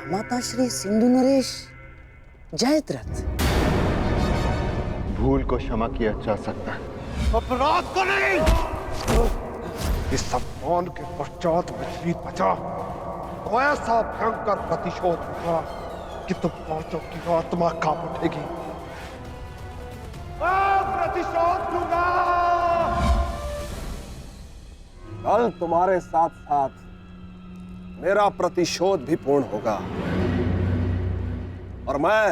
माता श्री सिंधु नरेश जयद्रथ। भूल को क्षमा किया जा सकता है, अपराध को नहीं। इस सम्मान के पश्चात विचलित बचा तो ऐसा भयंकर प्रतिशोध होगा कि तुम पांचों की आत्मा कांप उठेगी। प्रतिशोध लूंगा। कल तुम्हारे साथ साथ मेरा प्रतिशोध भी पूर्ण होगा और मैं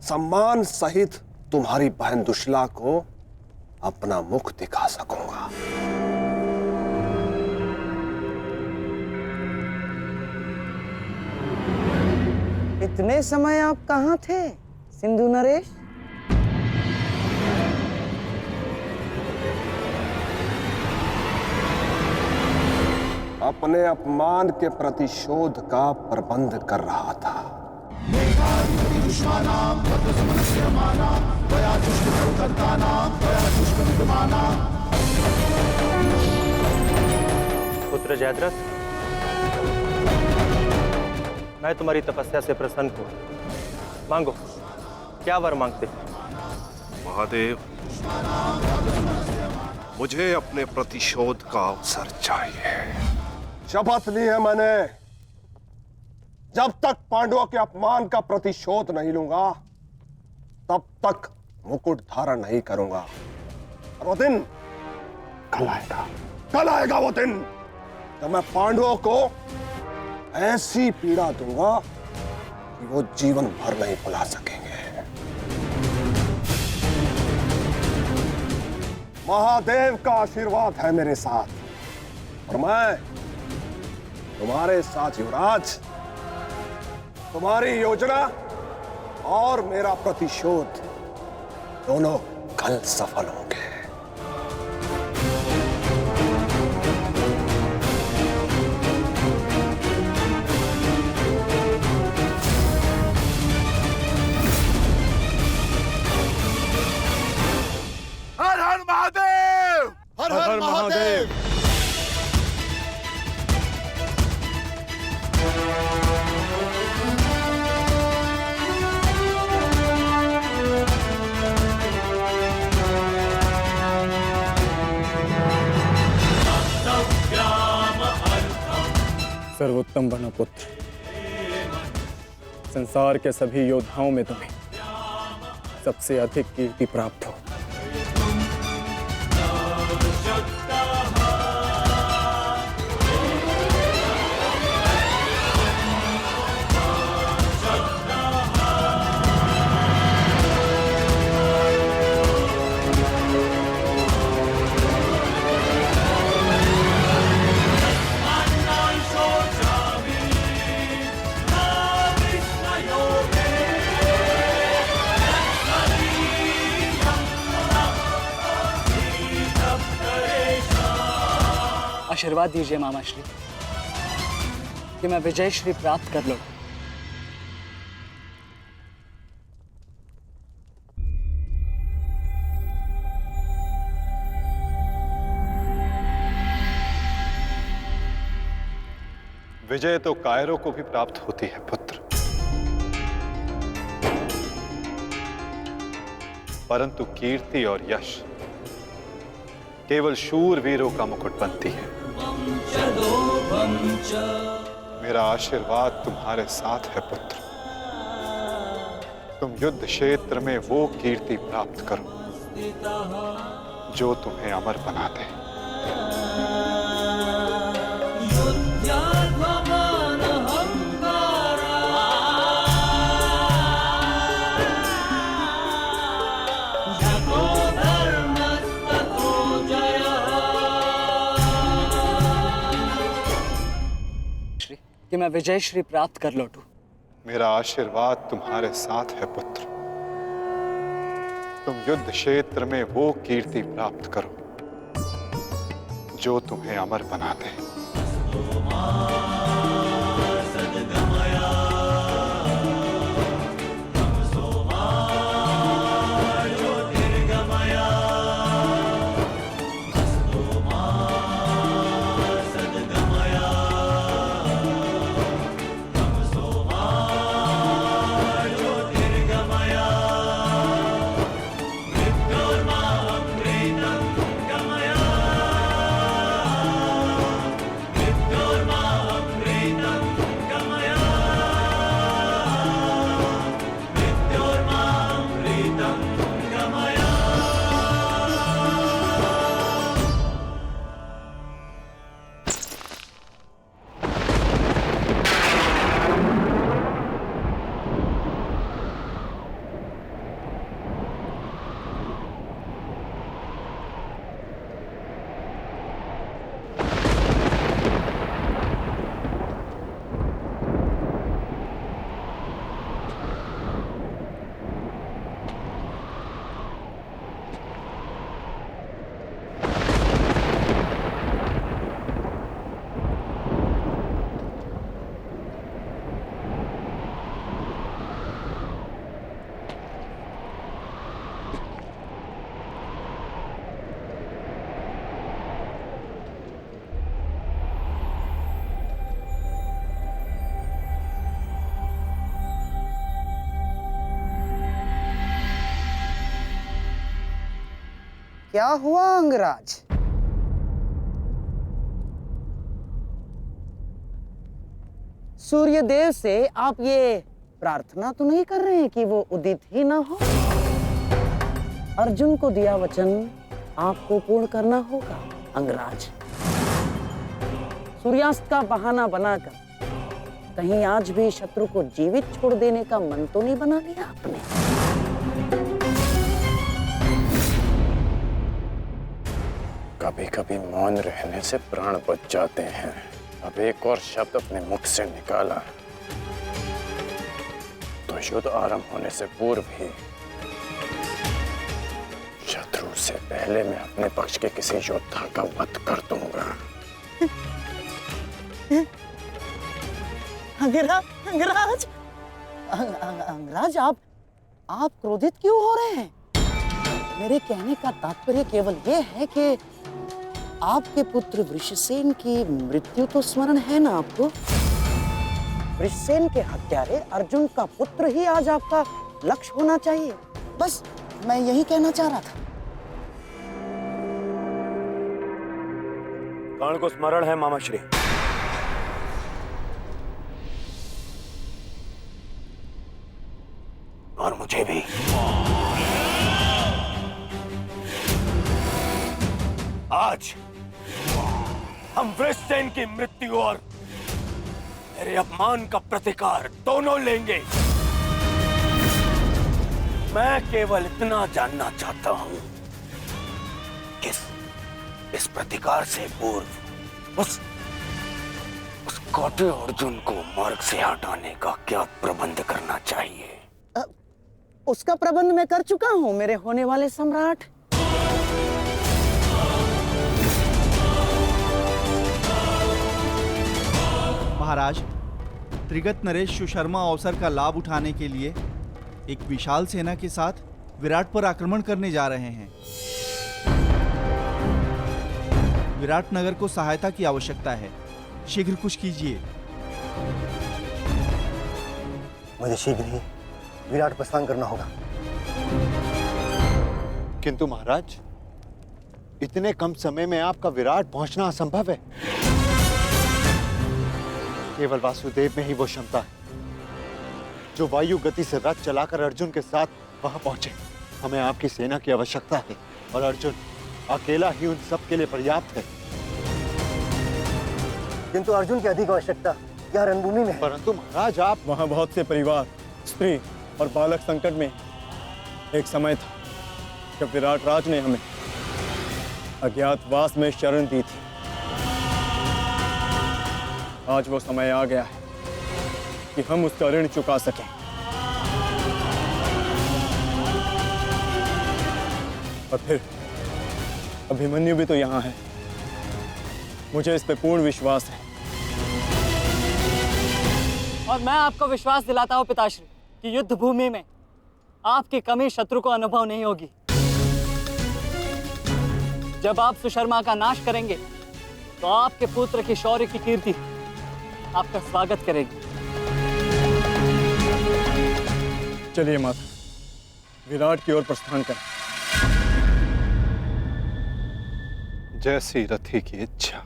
सम्मान सहित तुम्हारी बहन दुशला को अपना मुख दिखा सकूंगा। इतने समय आप कहाँ थे सिंधु नरेश? अपने अपमान के प्रतिशोध का प्रबंध कर रहा था। पुत्र जयद्रथ, मैं तुम्हारी तपस्या से प्रसन्न हूं। मांगो, क्या वर मांगते? महादेव, मुझे अपने प्रतिशोध का अवसर चाहिए। शपथ ली है मैंने, जब तक पांडवों के अपमान का प्रतिशोध नहीं लूंगा तब तक मुकुट धारण नहीं करूंगा। और वो दिन कल आएगा, कल आएगा वो दिन जब मैं पांडवों को ऐसी पीड़ा दूंगा कि वो जीवन भर नहीं भुला सकेंगे। महादेव का आशीर्वाद है मेरे साथ और मैं तुम्हारे साथ युवराज, तुम्हारी योजना और मेरा प्रतिशोध दोनों कल सफल होंगे। हर हर महादेव, हर हर महादेव। सर्वोत्तम वनपुत्र, संसार के सभी योद्धाओं में तुम्हें सबसे अधिक कीर्ति प्राप्त हो। आशीर्वाद दीजिए मामा श्री कि मैं विजय श्री प्राप्त कर लूं। विजय तो कायरों को भी प्राप्त होती है पुत्र, परंतु कीर्ति और यश केवल शूरवीरों का मुकुट बनती है। मेरा आशीर्वाद तुम्हारे साथ है पुत्र। तुम युद्ध क्षेत्र में वो कीर्ति प्राप्त करो जो तुम्हें अमर बना दे। कि मैं विजय श्री प्राप्त कर लौटूं। मेरा आशीर्वाद तुम्हारे साथ है पुत्र। तुम युद्ध क्षेत्र में वो कीर्ति प्राप्त करो जो तुम्हें अमर बना दे। क्या हुआ अंगराज? सूर्यदेव से आप ये प्रार्थना तो नहीं कर रहे हैं कि वो उदित ही ना हो? अर्जुन को दिया वचन आपको पूर्ण करना होगा अंगराज। सूर्यास्त का बहाना बनाकर कहीं आज भी शत्रु को जीवित छोड़ देने का मन तो नहीं बना लिया आपने? कभी कभी मौन रहने से प्राण बच जाते हैं। अब एक और शब्द अपने मुख से निकाला तो युद्ध आरंभ होने से पूर्व ही शत्रु से पहले मैं अपने पक्ष के किसी योद्धा का वध कर दूंगा। अंगराज, अंगराज आप क्रोधित क्यों हो रहे हैं? मेरे कहने का तात्पर्य केवल यह है कि आपके पुत्र वृषसेन की मृत्यु तो स्मरण है ना आपको? वृषसेन के हत्यारे अर्जुन का पुत्र ही आज आपका लक्ष्य होना चाहिए। बस मैं यही कहना चाह रहा था। कर्ण को स्मरण है मामाश्री। और मुझे भी। आज हम वृषसेन की मृत्यु और मेरे अपमान का प्रतिकार दोनों लेंगे। मैं केवल इतना जानना चाहता हूं कि इस प्रतिकार से पूर्व उस कौटे अर्जुन को मार्ग से हटाने का क्या प्रबंध करना चाहिए? उसका प्रबंध मैं कर चुका हूं मेरे होने वाले सम्राट। महाराज, त्रिगत नरेश सुशर्मा अवसर का लाभ उठाने के लिए एक विशाल सेना के साथ विराट पर आक्रमण करने जा रहे हैं। विराट नगर को सहायता की आवश्यकता है। शीघ्र कुछ कीजिए। मुझे शीघ्र ही विराट प्रस्थान करना होगा। किंतु महाराज, इतने कम समय में आपका विराट पहुंचना असंभव है। केवल वासुदेव में ही वो क्षमता है जो वायु गति से रथ चलाकर अर्जुन के साथ वहां पहुंचे। हमें आपकी सेना की आवश्यकता है और अर्जुन अकेला ही उन सब के लिए पर्याप्त है। किंतु अर्जुन की अधिक आवश्यकता यह रणभूमि में है। परंतु महाराज, आप वहां बहुत से परिवार, स्त्री और बालक संकट में। एक समय था जब विराट राज ने हमें अज्ञातवास में शरण दी थी। आज वो समय आ गया है कि हम उसका ऋण चुका सकें। और फिर अभिमन्यु भी तो यहाँ है। मुझे इस पे पूर्ण विश्वास है। और मैं आपको विश्वास दिलाता हूं पिताश्री कि युद्ध भूमि में आपकी कमी शत्रु को अनुभव नहीं होगी। जब आप सुशर्मा का नाश करेंगे तो आपके पुत्र की शौर्य की कीर्ति आपका स्वागत करेगी। चलिए माता, विराट की ओर प्रस्थान करें। जैसी रथी की इच्छा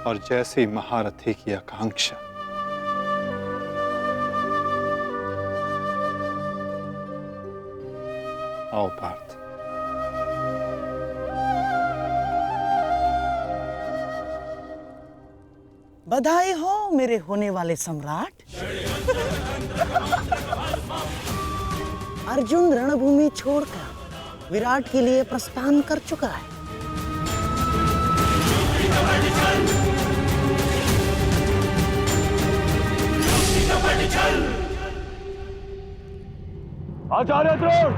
और जैसी महारथी की आकांक्षा। आओ पार्थ। बधाई हो मेरे होने वाले सम्राट। अर्जुन रणभूमि छोड़कर विराट के लिए प्रस्थान कर चुका है। आचार्य द्रोण,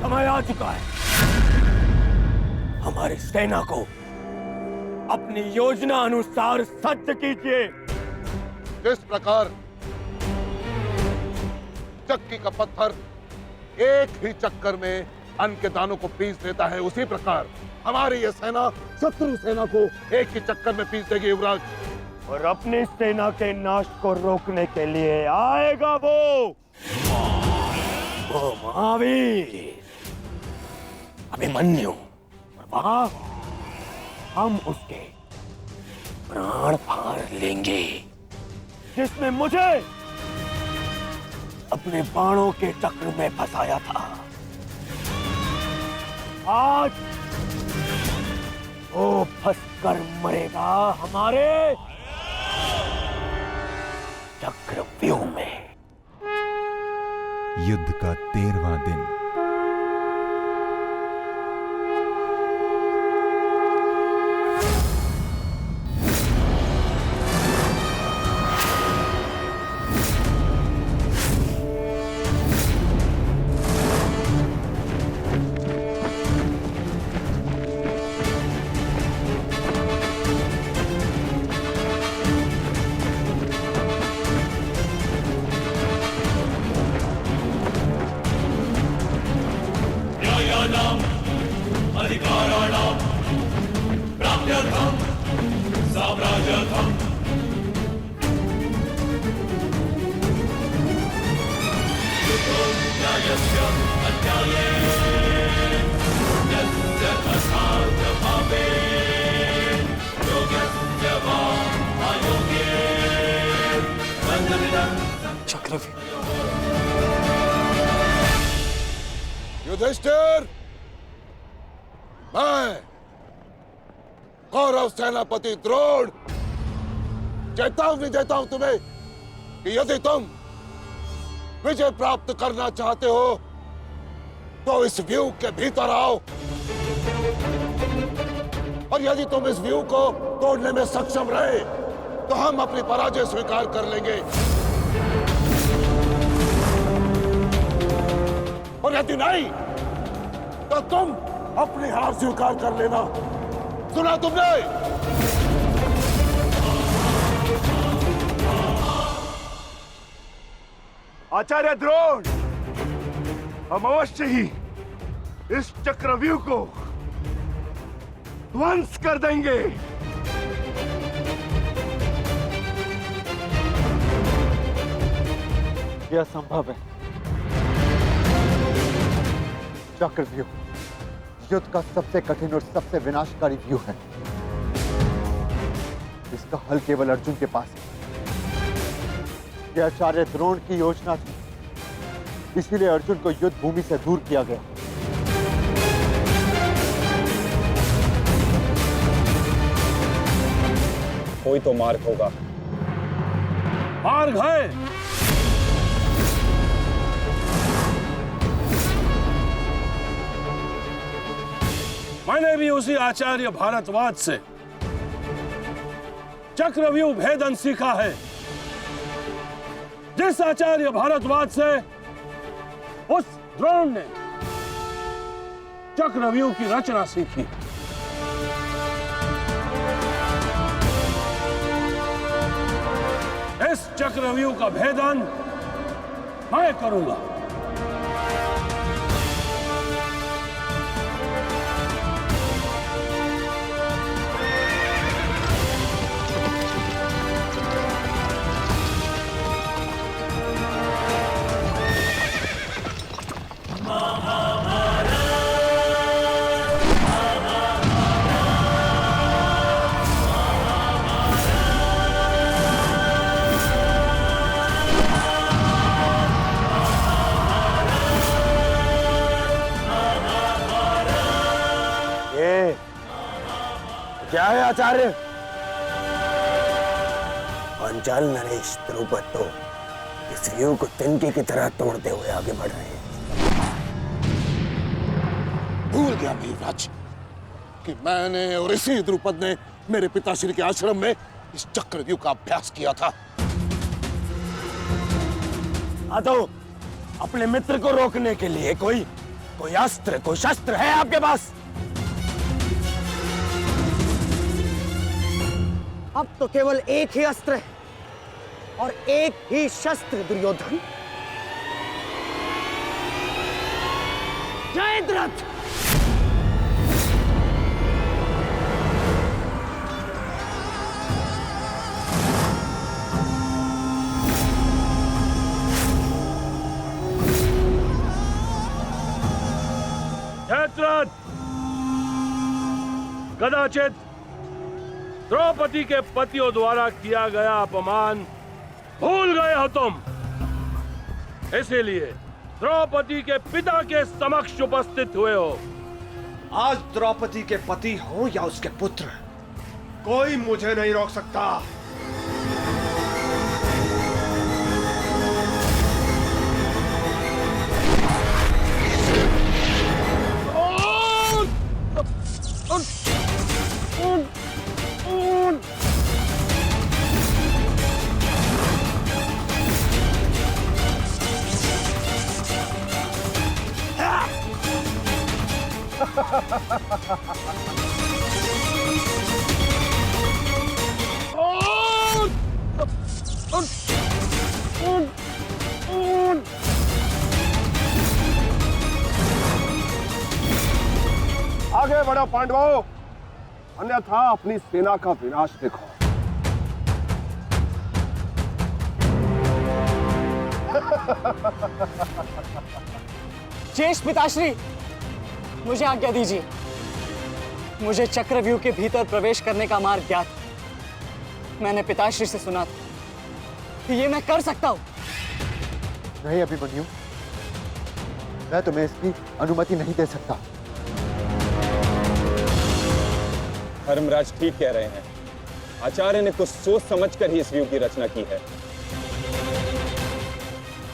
समय आ चुका है। हमारी सेना को अपनी योजना अनुसार सज्ज कीजिए। जिस प्रकार चक्की का पत्थर एक ही चक्कर में अन्न के दानों को पीस देता है, उसी प्रकार हमारी यह सेना शत्रु सेना को एक ही चक्कर में पीस देगी युवराज। और अपनी सेना के नाश को रोकने के लिए आएगा वो वो महावीर अभिमन्यु, और वहां हम उसके प्राण फाड़ लेंगे, जिसने मुझे अपने बाणों के चक्र में फंसाया था। आज वो फंसकर मरेगा हमारे चक्रव्यूह में। युद्ध का 13वां दिन। युधिष्ठिर, मैं कौरव सेनापति द्रोण चेतावनी देता हूं तुम्हें कि यदि तुम विजय प्राप्त करना चाहते हो तो इस व्यूह के भीतर आओ, और यदि तुम इस व्यूह को तोड़ने में सक्षम रहे तो हम अपनी पराजय स्वीकार कर लेंगे, और यदि नहीं तो तुम अपनी हार स्वीकार कर लेना। सुना तुमने? आचार्य द्रोण, हम अवश्य ही इस चक्रव्यूह को ध्वंस कर देंगे। यह संभव है। चक्रव्यूह युद्ध का सबसे कठिन और सबसे विनाशकारी व्यूह है। इसका हल केवल अर्जुन के पास है। यह आचार्य द्रोण की योजना थी, इसीलिए अर्जुन को युद्ध भूमि से दूर किया गया। कोई तो मार्ग होगा। मार्ग है। मैंने भी उसी आचार्य भारद्वाज से चक्रव्यूह भेदन सीखा है, जिस आचार्य भारद्वाज से उस द्रोण ने चक्रव्यूह की रचना सीखी। इस चक्रव्यूह का भेदन मैं करूंगा। क्या है आचार्य? पांचाल नरेश द्रुपद तो इस व्यूह को तिनके की तरह तोड़ते हुए आगे बढ़ रहे हैं। भूल गया वीरराज कि मैंने और इसी द्रुपद ने मेरे पिताश्री के आश्रम में इस चक्रव्यूह का अभ्यास किया था। तो अपने मित्र को रोकने के लिए कोई अस्त्र, कोई शस्त्र है आपके पास? अब तो केवल एक ही अस्त्र है और एक ही शस्त्र, दुर्योधन। जयद्रथ! कदाचित द्रौपदी के पतियों द्वारा किया गया अपमान भूल गए हो तुम। इसीलिए द्रौपदी के पिता के समक्ष उपस्थित हुए हो। आज द्रौपदी के पति हो या उसके पुत्र, कोई मुझे नहीं रोक सकता। आगे बढ़ो पांडवों, अन्यथा अपनी सेना का विनाश देखो। शेष पिताश्री, मुझे आज्ञा दीजिए। मुझे चक्रव्यूह के भीतर प्रवेश करने का मार्ग ज्ञात। मैंने पिताश्री से सुना था कि ये मैं कर सकता हूं। नहीं अभिमन्यु, मैं तुम्हें इसकी अनुमति नहीं दे सकता। धर्मराज ठीक कह रहे हैं। आचार्य ने कुछ सोच समझकर ही इस व्यूह की रचना की है।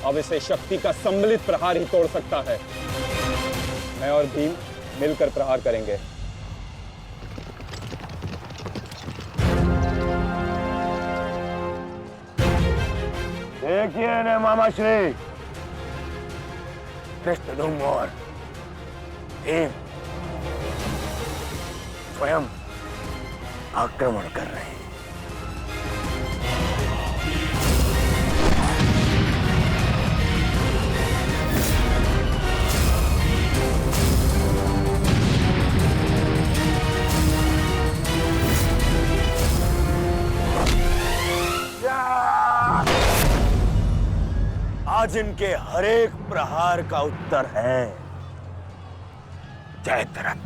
अब इसे शक्ति का सम्मिलित प्रहार ही तोड़ सकता है। मैं और भीम मिलकर प्रहार करेंगे। देखिए ने मामा श्री, कृष्ण और भीम स्वयं आक्रमण कर रहे हैं। आज इनके हर एक प्रहार का उत्तर है जयद्रथ।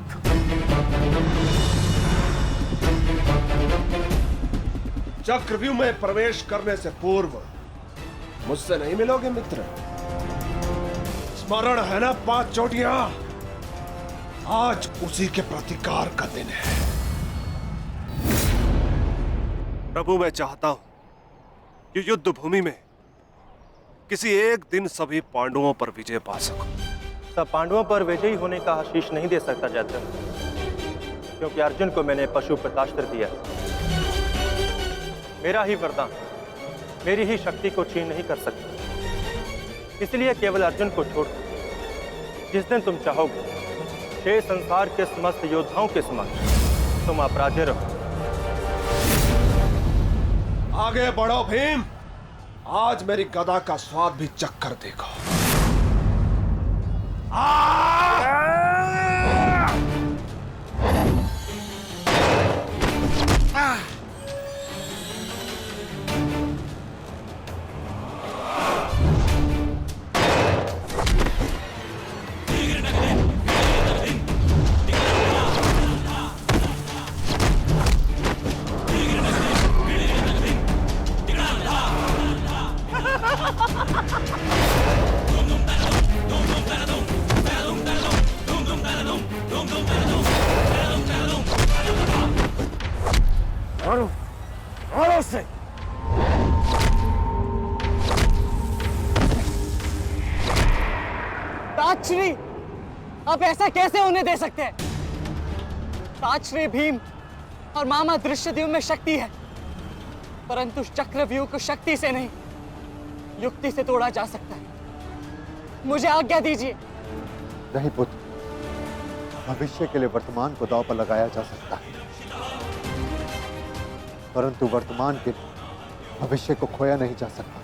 चक्रव्यूह में प्रवेश करने से पूर्व मुझसे नहीं मिलोगे मित्र? स्मरण है ना 5 चोटियां? आज उसी के प्रतिकार का दिन है। प्रभु, मैं चाहता हूं कि युद्ध भूमि में किसी एक दिन सभी पांडवों पर विजय पा सकूं। सब पांडवों पर विजयी होने का आशीष नहीं दे सकता जयद्रथ, क्योंकि अर्जुन को मैंने पशुपतास्त्र दिया। मेरा ही वरदान मेरी ही शक्ति को छीन नहीं कर सकता। इसलिए केवल अर्जुन को छोड़ जिस दिन तुम चाहोगे शेष संसार के समस्त योद्धाओं के समक्ष तुम अपराजय रहो। आगे बढ़ो भीम, आज मेरी गदा का स्वाद भी चक्कर देखो। मारो से। ताजश्री, आप ऐसा कैसे होने दे सकते हैं? ताजश्री भीम और मामा दृश्यद्युम्न में शक्ति है, परंतु चक्रव्यूह को शक्ति से नहीं युक्ति से तोड़ा जा सकता है। मुझे आज्ञा दीजिए। नहीं पुत्र, भविष्य के लिए वर्तमान को दांव पर लगाया जा सकता है, परंतु वर्तमान के भविष्य को खोया नहीं जा सकता।